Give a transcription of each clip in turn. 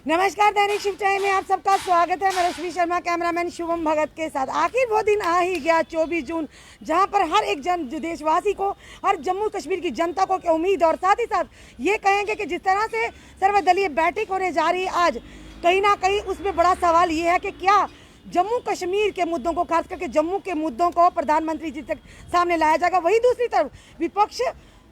नमस्कार, दैनिक shift time में आप सबका स्वागत है। मैं रश्मि शर्मा, कैमरामैन शुभम भगत के साथ। आखिर वो दिन आ ही गया 24 जून, जहां पर हर एक देशवासी को, हर जम्मू कश्मीर की जनता को उम्मीद और साथ ही साथ ये कहेंगे कि जिस तरह से सर्वदलीय बैठक होने जा रही है आज, कहीं ना कहीं उसमें बड़ा सवाल ये है कि क्या जम्मू कश्मीर के मुद्दों को, खास करके जम्मू के मुद्दों को प्रधानमंत्री जी तक सामने लाया जाएगा। वहीं दूसरी तरफ विपक्ष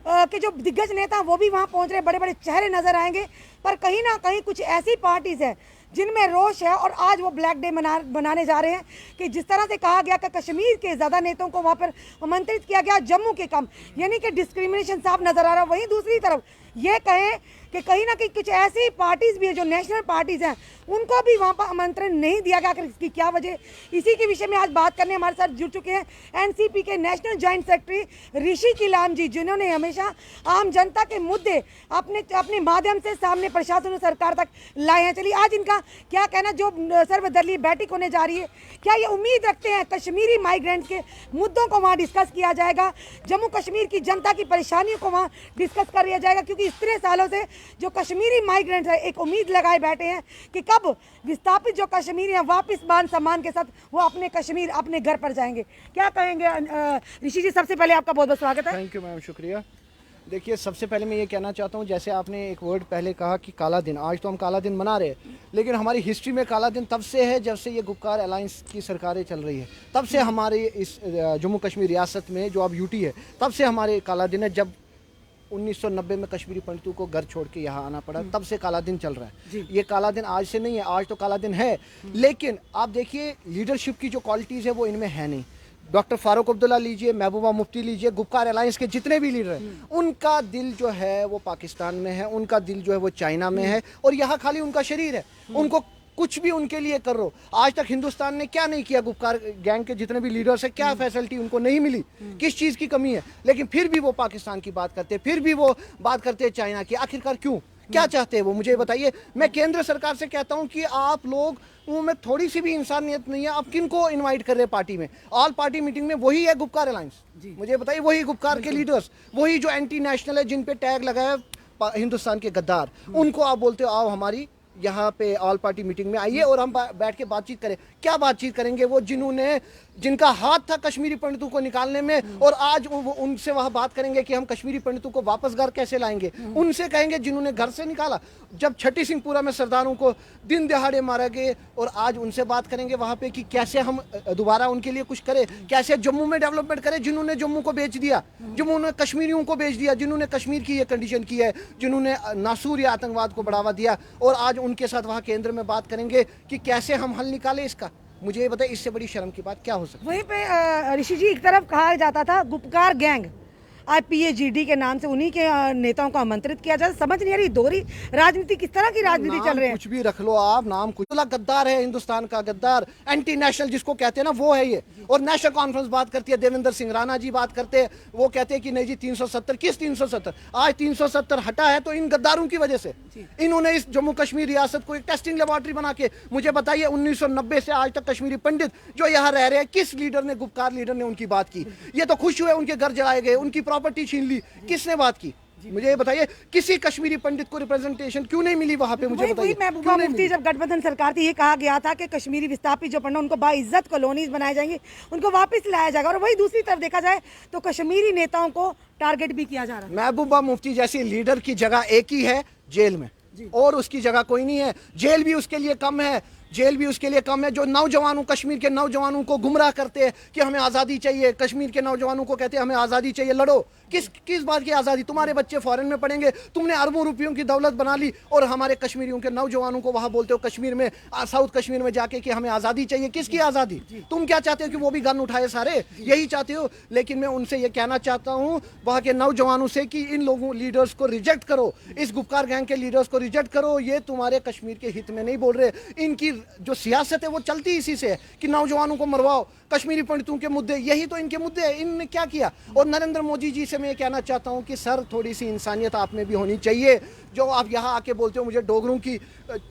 के जो दिग्गज नेता वो भी वहां पहुंच रहे, बड़े बड़े चेहरे नजर आएंगे। पर कहीं ना कहीं कुछ ऐसी पार्टीज है जिनमें रोष है और आज वो ब्लैक डे बनाने जा रहे हैं कि जिस तरह से कहा गया कि कश्मीर के ज़्यादा नेताओं को वहाँ पर आमंत्रित किया गया, जम्मू के कम, यानी कि डिस्क्रिमिनेशन साफ नजर आ रहा है। वहीं दूसरी तरफ ये कहें कि कहीं ना कहीं कुछ ऐसी पार्टीज भी है जो नेशनल पार्टीज हैं, उनको भी वहाँ पर आमंत्रण नहीं दिया गया। इसकी क्या वजह, इसी के विषय में आज बात करने हमारे साथ जुड़ चुके हैं एनसीपी के नेशनल जॉइंट सेक्रेटरी ऋषि किलाम जी, जिन्होंने हमेशा आम जनता के मुद्दे अपने माध्यम से सामने प्रशासन और सरकार तक लाए हैं। चलिए आज इनका क्या कहना, जो सर्वदलीय बैठक होने जा रही है, क्या ये उम्मीद रखते हैं कश्मीरी माइग्रेंट्स के मुद्दों को वहाँ डिस्कस किया जाएगा, जम्मू कश्मीर की जनता की परेशानियों को वहाँ डिस्कस कर लिया जाएगा? क्योंकि इतने सालों से जो कश्मीरी माइग्रेंट्स है एक उम्मीद लगाए बैठे हैं कि कब विस्थापित जो कश्मीरी हैं वापस मान सम्मान के साथ वो अपने कश्मीर, अपने घर पर जाएंगे। क्या कहेंगे ऋषि जी? सबसे पहले आपका बहुत बहुत स्वागत है। थैंक यू मैम, शुक्रिया। देखिए, सबसे पहले मैं ये कहना चाहता हूँ, जैसे आपने एक वर्ड पहले कहा कि काला दिन, आज तो हम काला दिन मना रहे हैं, लेकिन हमारी हिस्ट्री में काला दिन तब से है जब से ये गुपकार अलायंस की सरकारें चल रही है। तब से हमारे इस जम्मू कश्मीर रियासत में जो अब यूटी है, तब से हमारे काला दिन है। जब 1990 में कश्मीरी पंडितों को घर छोड़ के यहाँ आना पड़ा, तब से काला दिन चल रहा है। ये काला दिन आज से नहीं है, आज तो काला दिन है। लेकिन आप देखिए, लीडरशिप की जो क्वालिटीज़ है वो इनमें है नहीं। डॉक्टर फारूक अब्दुल्ला लीजिए, महबूबा मुफ्ती लीजिए, गुपकार अलायंस के जितने भी लीडर हैं, उनका दिल जो है वो पाकिस्तान में है, उनका दिल जो है वो चाइना में है, और यहाँ खाली उनका शरीर है। उनको कुछ भी उनके लिए कर रो। आज तक हिंदुस्तान ने क्या नहीं किया? गुपकार गैंग के जितने भी लीडर्स हैं, क्या फैसिलिटी उनको नहीं मिली? किस चीज़ की कमी है? लेकिन फिर भी वो पाकिस्तान की बात करते हैं, फिर भी वो बात करते हैं चाइना की। आखिरकार क्यों? क्या चाहते हैं वो? मुझे बताइए। मैं केंद्र सरकार से कहता हूं कि आप लोग में थोड़ी सी भी इंसानियत नहीं है। आप किन को इनवाइट कर रहे हैं पार्टी में? ऑल पार्टी मीटिंग में वही है गुपकार अलायंस। मुझे बताइए, वही गुपकार के लीडर्स, वही जो एंटी नेशनल है, जिन पे टैग लगाया हिंदुस्तान के गद्दार, उनको आप बोलते हो आओ हमारी यहाँ पे ऑल पार्टी मीटिंग में आइए और हम बैठ के बातचीत करें। क्या बातचीत करेंगे वो जिनका हाथ था कश्मीरी पंडितों को निकालने में, और आज वो उनसे वहाँ बात करेंगे कि हम कश्मीरी पंडितों को वापस घर कैसे लाएंगे? उनसे कहेंगे जिन्होंने घर से निकाला, जब छठी सिंहपुरा में सरदारों को दिन दहाड़े मारा गए, और आज उनसे बात करेंगे वहाँ पे कि कैसे हम दोबारा उनके लिए कुछ करें, कैसे जम्मू में डेवलपमेंट करें, जिन्होंने जम्मू को बेच दिया, जिन्होंने कश्मीरियों को बेच दिया, जिन्होंने कश्मीर की ये कंडीशन की है, जिन्होंने नासूर या आतंकवाद को बढ़ावा दिया, और आज उनके साथ वहाँ केंद्र में बात करेंगे कि कैसे हम हल निकालें इसका। मुझे ये बताइए, इससे बड़ी शर्म की बात क्या हो सकती है? वहीं पे ऋषि जी, एक तरफ कहा जाता था गुपकार गैंग IPAGD के नाम से उन्हीं के नेताओं को आमंत्रित किया जाए। समझ नहीं आ रही दोहरी राजनीति, किस तरह की राजनीति चल रही है? कुछ भी रख लो आप, नाम कुछ। गद्दार है, हिंदुस्तान का गद्दार, एंटी नेशनल जिसको कहते हैं ना, वो है ये। और नेशनल कॉन्फ्रेंस बात करती है, देवेंद्र सिंह राणा जी बात करते हैं, वो कहते हैं कि नहीं जी 370, किस 370? आज 370 हटा है तो इन गद्दारों की वजह से। इन्होंने इस जम्मू कश्मीर रियासत को एक टेस्टिंग लेबोरेटरी बना के, मुझे बताइए 1990 से आज तक कश्मीरी पंडित जो यहाँ रह रहे हैं, किस लीडर ने, गुपकार लीडर ने उनकी बात की? ये तो खुश हुए, उनके घर जलाए गए, उनकी प्रॉपर्टी छीन ली, किसने बात की? मुझे ये बताइए, किसी कश्मीरी पंडित को रिप्रेजेंटेशन क्यों नहीं मिली वहां पे? मुझे बताइए। महबूबा मुफ्ती, जब गठबंधन सरकार थी, ये कहा गया था कि कश्मीरी विस्थापित जो पंडित, उनको बाइज्जत कॉलोनीज बनाए जाएंगे, उनको वापस लाया जाएगा। और वही दूसरी तरफ देखा जाए तो कश्मीरी नेताओं को टारगेट भी किया जा रहा है। महबूबा मुफ्ती जैसी लीडर की जगह एक ही है, जेल में, और उसकी जगह कोई नहीं है। जेल भी उसके लिए कम है, जेल भी उसके लिए कम है। जो नौजवानों, कश्मीर के नौजवानों को गुमराह करते हैं कि हमें आज़ादी चाहिए, कश्मीर के नौजवानों को कहते हैं हमें आज़ादी चाहिए, लड़ो। किस बात की आज़ादी? तुम्हारे बच्चे फॉरेन में पढ़ेंगे, तुमने अरबों रुपयों की दौलत बना ली, और हमारे कश्मीरियों के नौजवानों को वहाँ बोलते हो कश्मीर में, साउथ कश्मीर में जाके कि हमें आज़ादी चाहिए। किसकी आज़ादी? तुम क्या चाहते हो कि वो भी गन उठाए सारे? यही चाहते हो। लेकिन मैं उनसे ये कहना चाहता हूँ, वहाँ के नौजवानों से, कि इन लोगों लीडर्स को रिजेक्ट करो, इस गुपकार गैंग के लीडर्स को रिजेक्ट करो। ये तुम्हारे कश्मीर के हित में नहीं बोल रहे, इनकी जो सियासत है वो चलती इसी से है कि नौजवानों को मरवाओ, कश्मीरी पंडितों के मुद्दे, यही तो इनके मुद्दे हैं। इनने क्या किया? और नरेंद्र मोदी जी से मैं कहना चाहता हूं कि सर, थोड़ी सी इंसानियत आप में भी होनी चाहिए। जो आप यहाँ आके बोलते हो मुझे डोगरों की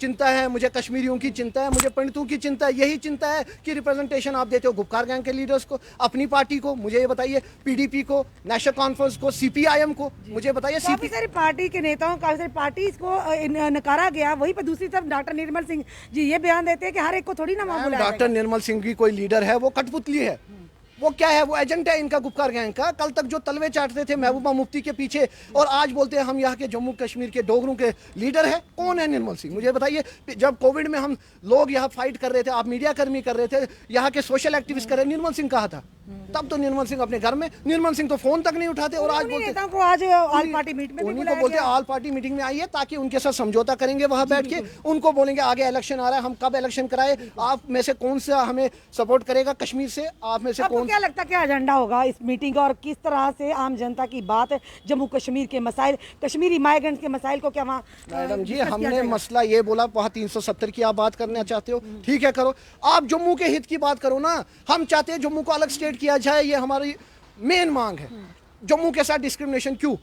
चिंता है, मुझे कश्मीरियों की चिंता है, मुझे पंडितों की चिंता है, यही चिंता है कि रिप्रेजेंटेशन आप देते हो गुपकार गैंग के लीडर्स को, अपनी पार्टी को, मुझे ये बताइए, पीडीपी को, नेशनल कॉन्फ्रेंस को, सीपीआईएम को, मुझे बताइए। काफी सारी पार्टी के नेताओं, काफी सारी पार्टी को नकारा गया। वहीं पर दूसरी तरफ डॉक्टर निर्मल सिंह जी ये बयान देते हैं कि हर एक को थोड़ी ना वहाँ बुलाया डॉक्टर निर्मल सिंह की कोई लीडर है? वो कठपुतली है। वो क्या है? वो एजेंट है इनका गुपकार गैंग का। कल तक जो तलवे चाटते थे महबूबा मुफ्ती के पीछे, और आज बोलते हैं हम यहाँ के जम्मू कश्मीर के डोगरों के लीडर है। कौन है निर्मल सिंह? मुझे बताइए। जब कोविड में हम लोग यहाँ फाइट कर रहे थे, आप मीडिया कर्मी कर रहे थे, यहाँ के सोशल एक्टिविस्ट कर रहे, निर्मल सिंह कहा था? तब तो निर्मल सिंह अपने घर में, निर्मल सिंह तो फोन तक नहीं उठाते। और आज बोलते नेताओं को आज ऑल पार्टी मीट में उन्हीं को बोलते हैं ऑल पार्टी मीटिंग में आइए, ताकि उनके साथ समझौता करेंगे वहां बैठ के। उनको बोलेंगे आगे इलेक्शन आ रहा है, हम कब इलेक्शन कराए, आप में से कौन सा हमें सपोर्ट करेगा कश्मीर से, आप में से आपको कौन। क्या लगता है क्या एजेंडा होगा इस मीटिंग का, और किस तरह से आम जनता की बात है, जम्मू कश्मीर के मसाइल, कश्मीरी माइग्रेंट्स के मसाइल को क्या वहाँ मैडम जी, हमने मसला ये बोला, वहाँ 370 की आप बात करना चाहते हो, ठीक है करो। आप जम्मू के हित की बात करो ना। हम चाहते हैं जम्मू को अलग स्टेट किया जाए, ये हमारी मेन मांग है। जम्मू के साथ डिस्क्रिमिनेशन क्यों?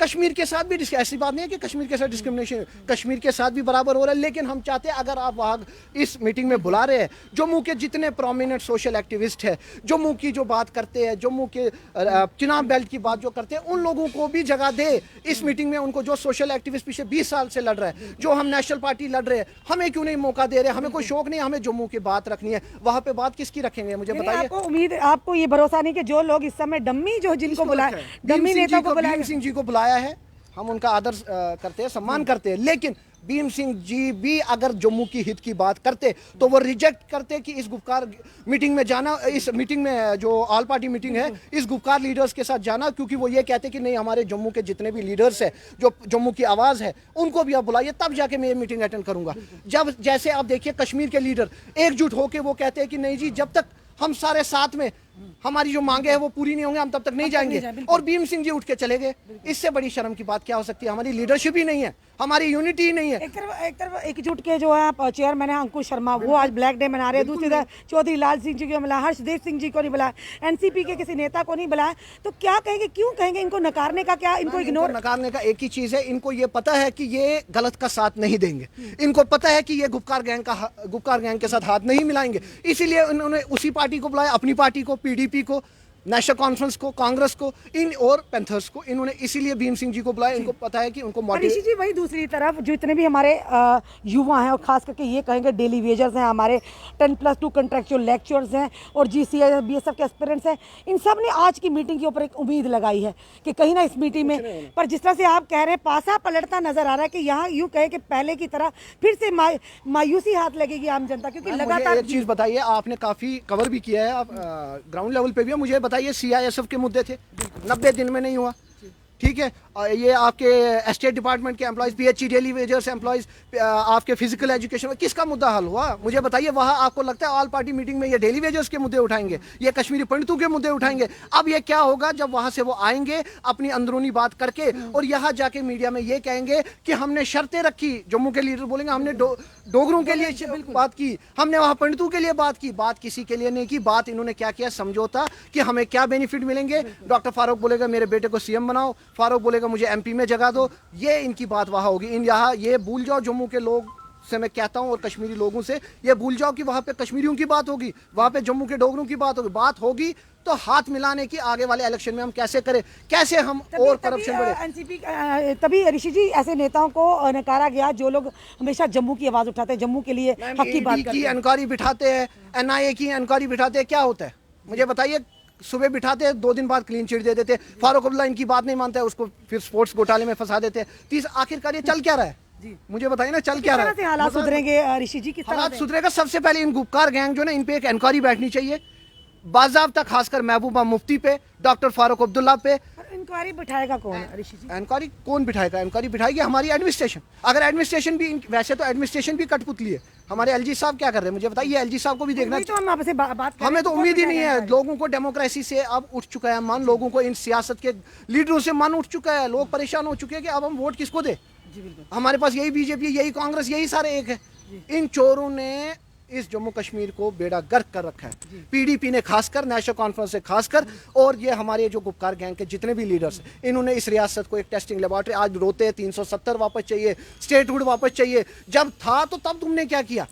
कश्मीर के साथ भी ऐसी बात नहीं है कि कश्मीर के साथ डिस्क्रिमिनेशन, कश्मीर के साथ भी बराबर हो रहा है। लेकिन हम चाहते हैं अगर आप वहाँ इस मीटिंग में बुला रहे हैं जम्मू के जितने प्रोमिनेंट सोशल एक्टिविस्ट है, जम्मू की जो बात करते हैं, जम्मू के चिनाब बेल्ट की बात जो करते हैं, उन लोगों को भी जगह दे इस मीटिंग में। उनको जो सोशल एक्टिविस्ट पिछले 20 साल से लड़ रहा है, जो हम नेशनल पार्टी लड़ रहे हैं, हमें क्यों नहीं मौका दे रहे? हमें कोई शौक नहीं, हमें जम्मू की बात रखनी है। वहाँ पे बात किसकी रखेंगे मुझे बताइए। आपको उम्मीद, आपको ये भरोसा नहीं कि जो लोग इस समय डम्मी जो जिनको बुलाया, डम्मी नेता को बुलाया, भीम सिंह जी को बुलाया है, हम उनका आदर करते हैं, सम्मान करते हैं। लेकिन भीम सिंह जी भी अगर जम्मू की हित की बात करते तो वो रिजेक्ट करते कि इस गुपकार मीटिंग में जाना, इस मीटिंग में जो ऑल पार्टी मीटिंग है, इस गुपकार लीडर्स के साथ जाना, क्योंकि वो ये कहते कि नहीं, हमारे जम्मू के जितने भी लीडर्स हैं, जो जम्मू की आवाज़ है, उनको भी आप बुलाइए, तब जाके मैं ये मीटिंग अटेंड करूंगा। जब जैसे आप देखिए कश्मीर के लीडर एकजुट होकर वो कहते हैं कि नहीं जी, जब तक हम सारे साथ में हमारी जो मांगे हैं वो पूरी नहीं होंगे, हम तब तक नहीं जाएंगे। और भीम सिंह जी उठ के चले गए। इससे बड़ी शर्म की बात क्या हो सकती है? हमारी लीडरशिप ही नहीं है, हमारी यूनिटी ही नहीं है। एक तरफ एकजुट के जो है चेयरमैन है अंकुश शर्मा, वो आज ब्लैक डे मना रहे हैं। दूसरी तरफ चौधरी लाल सिंह जी को मिला, हर्षदेव सिंह जी को नहीं बुलाया, एनसीपी के किसी नेता को नहीं बुलाया। तो क्या कहेंगे, क्यों कहेंगे इनको नकारने का? क्या इनको इग्नोर नकारने का एक ही चीज है, इनको ये पता है कि ये गलत का साथ नहीं देंगे। इनको पता है कि ये गुपकार गैंग के साथ हाथ नहीं मिलाएंगे। इसीलिए उन्होंने उसी पार्टी को बुलाया, अपनी पार्टी को, पीडीपी को, नेशनल कॉन्फ्रेंस को, कांग्रेस को, इन और पैंथर्स को। इन्होंने इसीलिए भीम सिंह जी को बुलाया। इनको पता है कि उनको ऋषि जी, वही दूसरी तरफ जितने भी हमारे युवा हैं, और खास करके ये कहेंगे डेली वेजर्स हैं, हमारे 10+2 कंट्रेक्चुअल लेक्चर्स हैं, और जीसीआई बीएसएफ के एस्पिरेंट्स हैं, इन सब ने आज की मीटिंग के ऊपर एक उम्मीद लगाई है कि कहीं ना इस मीटिंग में, पर जिस तरह से आप कह रहे हैं, पासा पलटता नजर आ रहा है कि यहाँ यूँ कहे कि पहले की तरह फिर से मायूसी हाथ लगेगी आम जनता, क्योंकि लगातार। एक चीज बताइए, आपने काफी कवर भी किया है, आप ग्राउंड लेवल पे भी है, मुझे ये सीआईएसएफ के मुद्दे थे, 90 दिन में नहीं हुआ, ठीक है। ये आपके एस्टेट डिपार्टमेंट के employees, PHE daily wagers employees, आपके फिजिकल एजुकेशन में किसका मुद्दा हल हुआ? मुझे बताइए। वहाँ आपको लगता है ऑल पार्टी मीटिंग में ये डेली वेजर्स के मुद्दे उठाएंगे, ये कश्मीरी पंडितों के मुद्दे उठाएंगे? अब ये क्या होगा जब वहाँ से वो आएंगे अपनी अंदरूनी बात करके, और यहाँ जाके मीडिया में ये कहेंगे कि हमने शर्तें रखी। जम्मू के लीडर बोलेंगे हमने डोगरों के लिए बात की, हमने वहाँ पंडितों के लिए बात की। बात किसी के लिए नहीं की, बात इन्होंने क्या किया, समझौता कि हमें क्या बेनिफिट मिलेंगे। डॉक्टर फारूक बोलेगा मेरे बेटे को सीएम बनाओ, फारूक बोलेगा मुझे एमपी में जगह दो। ये इनकी बात वहाँ होगी। इन यहाँ ये भूल जाओ, जम्मू के लोग से मैं कहता हूँ, और कश्मीरी लोगों से ये भूल जाओ कि वहाँ पे कश्मीरियों की बात होगी, वहाँ पे जम्मू के डोगरों की बात होगी तो हाथ मिलाने की आगे वाले इलेक्शन में हम कैसे करें, कैसे हम और करप्शन बढ़े। एनसीपी तभी ऋषि जी ऐसे नेताओं को नकारा गया जो लोग हमेशा जम्मू की आवाज उठाते हैं, जम्मू के लिए हक की बात करते हैं। इंक्वायरी बिठाते हैं, एनआईए की इंक्वायरी बिठाते हैं, क्या होता है मुझे बताइए? सुबह बिठाते हैं, 2 दिन बाद क्लीन चिट दे देते हैं। फारूक अब्दुल्ला इनकी बात नहीं मानता है, उसको फिर स्पोर्ट्स घोटाले में फंसा देते हैं। आखिरकार ये चल क्या रहा है जी? मुझे बताइए ना, चल क्या रहा है? हालात सुधरेंगे ऋषि जी? किस तरह हालात सुधरेगा? सबसे पहले इन गुपकार गैंग जो ना, इन पे एक इंक्वायरी बैठनी चाहिए बाज़ाब्ता, खासकर महबूबा मुफ्ती पे, डॉक्टर फारूक अब्दुल्ला पे। इंक्वायरी बिठाएगा कौन ऋषि जी? इंक्वायरी कौन बिठाएगा? इंक्वायरी बिठाएगी हमारी एडमिनिस्ट्रेशन। अगर एडमिनिस्ट्रेशन भी, वैसे तो एडमिनिस्ट्रेशन भी कठपुतली है। हमारे एलजी साहब क्या कर रहे हैं मुझे बताइए? एलजी साहब को भी देखना तो हम आपसे बात हमें तो उम्मीद ही नहीं है। लोगों को डेमोक्रेसी से अब उठ चुका है मन, लोगों को इन सियासत के लीडरों से मन उठ चुका है। लोग परेशान हो चुके हैं कि अब हम वोट किसको दे। हमारे पास यही बीजेपी, यही कांग्रेस, यही सारे एक है। इन चोरों ने इस जम्मू कश्मीर को बेड़ा गर्क कर रखा है। पीडीपी ने खासकर, नेशनल कॉन्फ्रेंस से खासकर, और ये हमारे जो गुपकार गैंग के जितने भी लीडर्स हैं, इन्होंने इस रियासत को एक टेस्टिंग लेबॉर्ट्री, आज रोते हैं 370 वापस चाहिए, स्टेटहुड वापस चाहिए। जब था तो तब तुमने क्या किया?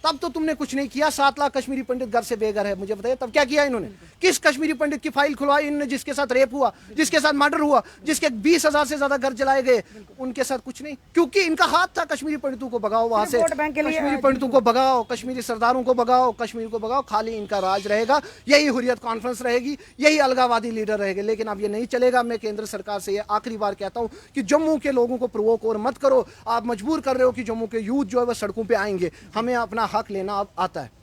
तब तो तुमने कुछ नहीं किया। 7 लाख कश्मीरी पंडित घर से बेघर है, मुझे बताइए तब क्या किया इन्होंने? किस कश्मीरी पंडित की फाइल खुलवाई इन्होंने? जिसके साथ रेप हुआ, जिसके साथ मर्डर हुआ, जिसके 20,000 से ज्यादा घर जलाए गए, उनके साथ कुछ नहीं, क्योंकि इनका हाथ था कश्मीरी पंडितों को भगाओ वहां से, वोट बैंक के लिए कश्मीरी पंडितों को भगाओ, कश्मीरी सरदारों को भगाओ, कश्मीर को भगाओ, खाली इनका राज रहेगा, यही हुर्रियत कॉन्फ्रेंस रहेगी, यही अलगावादी लीडर रहेंगे। लेकिन अब ये नहीं चलेगा। मैं केंद्र सरकार से ये आखिरी बार कहता हूं कि जम्मू के लोगों को प्रोवोक और मत करो। आप मजबूर कर रहे हो कि जम्मू के यूथ जो है वह सड़कों पर आएंगे। हमें अपना हक लेना अब आता है।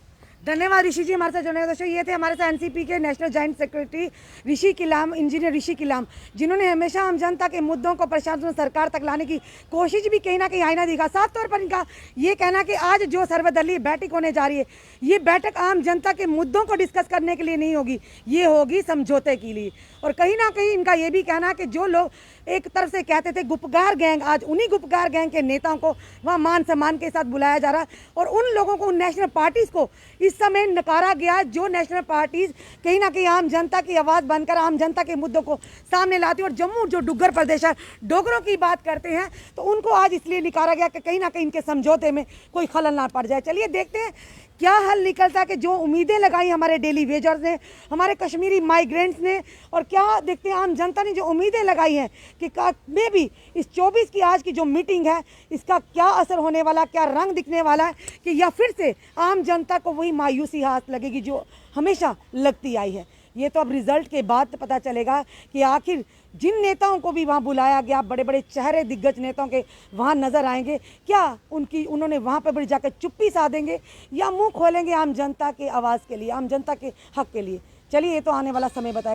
धन्यवाद ऋषि जी हमारे साथ जुड़ने का। दोस्तों ये थे हमारे साथ एनसीपी के नेशनल जॉइंट सेक्रेटरी ऋषि किलाम, इंजीनियर ऋषि किलाम, जिन्होंने हमेशा आम जनता के मुद्दों को प्रशासन सरकार तक लाने की कोशिश भी कहीं ना कहीं आईना दिखा। साफ तौर पर इनका ये कहना कि आज जो सर्वदलीय बैठक होने जा रही है, ये बैठक आम जनता के मुद्दों को डिस्कस करने के लिए नहीं होगी, ये होगी समझौते के लिए। और कहीं ना कहीं इनका ये भी कहना कि जो लोग एक तरफ से कहते थे गुपकार गैंग, आज उन्हीं गुपकार गैंग के नेताओं को वहाँ मान सम्मान के साथ बुलाया जा रहा है, और उन लोगों को, उन नेशनल पार्टीज़ को इस समय नकारा गया, जो नेशनल पार्टीज़ कहीं ना कहीं आम जनता की आवाज़ बनकर आम जनता के मुद्दों को सामने लाती है। और जम्मू जो डुग्गर प्रदेश है, डोगरों की बात करते हैं, तो उनको आज इसलिए निकाला गया कि कहीं ना कहीं इनके समझौते में कोई खलल ना पड़ जाए। चलिए देखते हैं क्या हल निकलता है कि जो उम्मीदें लगाई हमारे डेली वेजर्स ने, हमारे कश्मीरी माइग्रेंट्स ने, और क्या देखते हैं आम जनता ने जो उम्मीदें लगाई हैं कि मे भी इस 24 की आज की जो मीटिंग है, इसका क्या असर होने वाला, क्या रंग दिखने वाला है, कि या फिर से आम जनता को वही मायूसी हाथ लगेगी जो हमेशा लगती आई है। ये तो अब रिजल्ट के बाद पता चलेगा कि आखिर जिन नेताओं को भी वहाँ बुलाया गया, बड़े बड़े चेहरे दिग्गज नेताओं के वहाँ नज़र आएंगे, क्या उन्होंने वहाँ पर बड़ी जाकर चुप्पी साधेंगे या मुंह खोलेंगे आम जनता के आवाज़ के लिए, आम जनता के हक के लिए। चलिए ये तो आने वाला समय बताएगा।